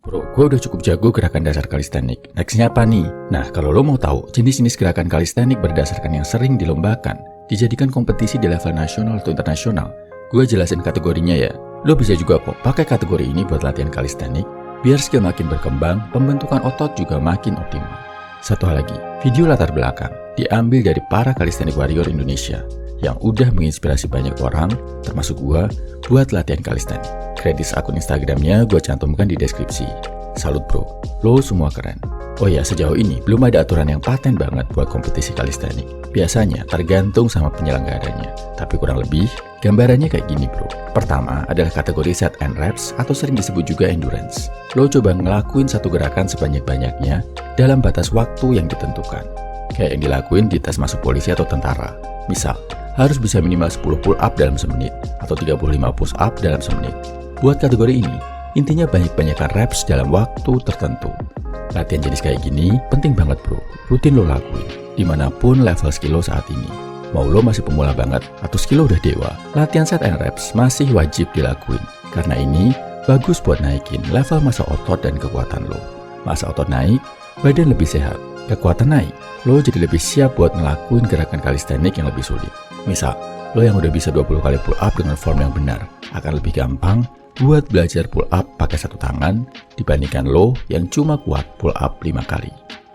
Bro, gue udah cukup jago gerakan dasar kalistenik. Nextnya apa nih? Nah, kalau lo mau tahu jenis-jenis gerakan kalistenik berdasarkan yang sering dilombakan, dijadikan kompetisi di level nasional atau internasional, gue jelasin kategorinya ya. Lo bisa juga kok pakai kategori ini buat latihan kalistenik, biar skill makin berkembang, pembentukan otot juga makin optimal. Satu hal lagi, video latar belakang diambil dari para kalistenik warrior Indonesia yang udah menginspirasi banyak orang, termasuk gue, buat latihan kalistenik. Kredit akun Instagramnya gue cantumkan di deskripsi. Salut bro, lo semua keren. Oh ya, sejauh ini belum ada aturan yang paten banget buat kompetisi kalistenik. Biasanya tergantung sama penyelenggaranya, tapi kurang lebih gambarannya kayak gini bro. Pertama adalah kategori set and reps atau sering disebut juga endurance. Lo coba ngelakuin satu gerakan sebanyak-banyaknya dalam batas waktu yang ditentukan. Kayak yang dilakuin di tes masuk polisi atau tentara. Misal, harus bisa minimal 10 pull up dalam semenit atau 35 push up dalam semenit. Buat kategori ini, intinya banyak-banyakan reps dalam waktu tertentu. Latihan jenis kayak gini penting banget bro, rutin lo lakuin, dimanapun level skill lo saat ini. Mau lo masih pemula banget atau skill lo udah dewa, latihan set and reps masih wajib dilakuin. Karena ini bagus buat naikin level massa otot dan kekuatan lo. Massa otot naik, badan lebih sehat. Kekuatan naik, lo jadi lebih siap buat ngelakuin gerakan kalistenik yang lebih sulit. Misal, lo yang udah bisa 20 kali pull up dengan form yang benar, akan lebih gampang buat belajar pull up pakai satu tangan dibandingkan lo yang cuma kuat pull up 5 kali.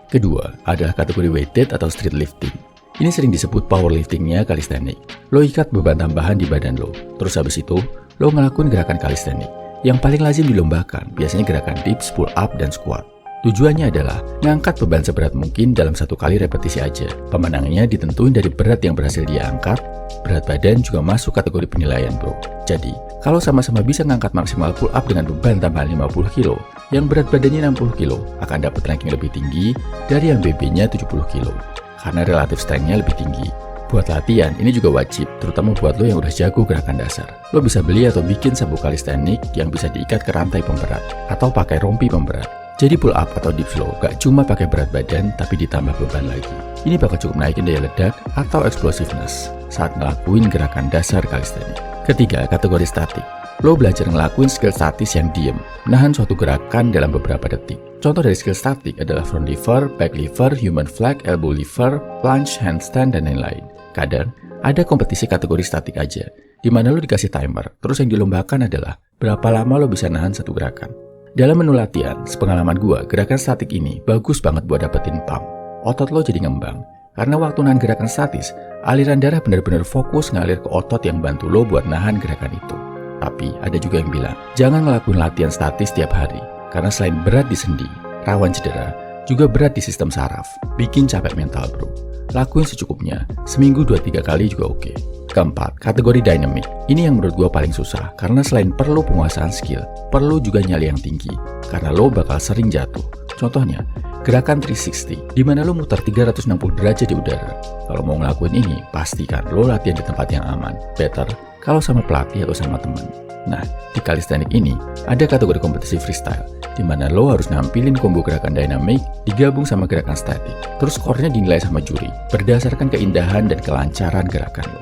Kedua adalah kategori weighted atau street lifting. Ini sering disebut powerliftingnya kalistenik. Lo ikat beban tambahan di badan lo, terus habis itu lo ngelakuin gerakan kalistenik. Yang paling lazim dilombakan biasanya gerakan dips, pull up, dan squat. Tujuannya adalah ngangkat beban seberat mungkin dalam satu kali repetisi aja. Pemenangnya ditentuin dari berat yang berhasil dia angkat. Berat badan juga masuk kategori penilaian bro. Jadi, kalau sama-sama bisa ngangkat maksimal pull up dengan beban tambahan 50 kilo, yang berat badannya 60 kilo akan dapat ranking lebih tinggi dari yang BB-nya 70 kilo. Karena relatif strength-nya lebih tinggi. Buat latihan, ini juga wajib, terutama buat lo yang udah jago gerakan dasar. Lo bisa beli atau bikin sabuk kalistenik yang bisa diikat ke rantai pemberat, atau pakai rompi pemberat. Jadi pull up atau dips lo gak cuma pakai berat badan tapi ditambah beban lagi. Ini bakal cukup naikin daya ledak atau explosiveness saat ngelakuin gerakan dasar kalistenik. Ketiga, kategori statik. Lo belajar ngelakuin skill statis yang diem, menahan suatu gerakan dalam beberapa detik. Contoh dari skill statik adalah front lever, back lever, human flag, elbow lever, plunge, handstand, dan lain-lain. Kadang ada kompetisi kategori statik aja, di mana lo dikasih timer, terus yang dilombakan adalah berapa lama lo bisa nahan satu gerakan. Dalam menu latihan, sepengalaman gua, gerakan statik ini bagus banget buat dapetin pump. Otot lo jadi ngembang. Karena waktu nahan gerakan statis, aliran darah benar-benar fokus ngalir ke otot yang bantu lo buat nahan gerakan itu. Tapi ada juga yang bilang, jangan ngelakuin latihan statis tiap hari. Karena selain berat di sendi, rawan cedera, juga berat di sistem saraf, bikin capek mental bro. Lakuin secukupnya, seminggu 2-3 kali juga oke. Keempat, kategori dynamic. Ini yang menurut gue paling susah, karena selain perlu penguasaan skill, perlu juga nyali yang tinggi, karena lo bakal sering jatuh. Contohnya, gerakan 360, di mana lo muter 360 derajat di udara. Kalau mau ngelakuin ini, pastikan lo latihan di tempat yang aman. Better kalau sama pelatih atau sama teman. Nah, di calisthenics ini, ada kategori kompetisi freestyle, di mana lo harus nampilin combo gerakan dynamic digabung sama gerakan static. Terus skornya dinilai sama juri, berdasarkan keindahan dan kelancaran gerakan lo.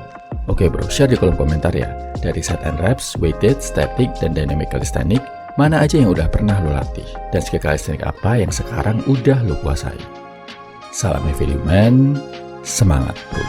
Oke bro, share di kolom komentar ya. Dari set and reps, weighted, static, dan dynamic calisthenics, mana aja yang udah pernah lo latih? Dan skill calisthenics apa yang sekarang udah lo kuasai? Salam Heavy Man, semangat bro!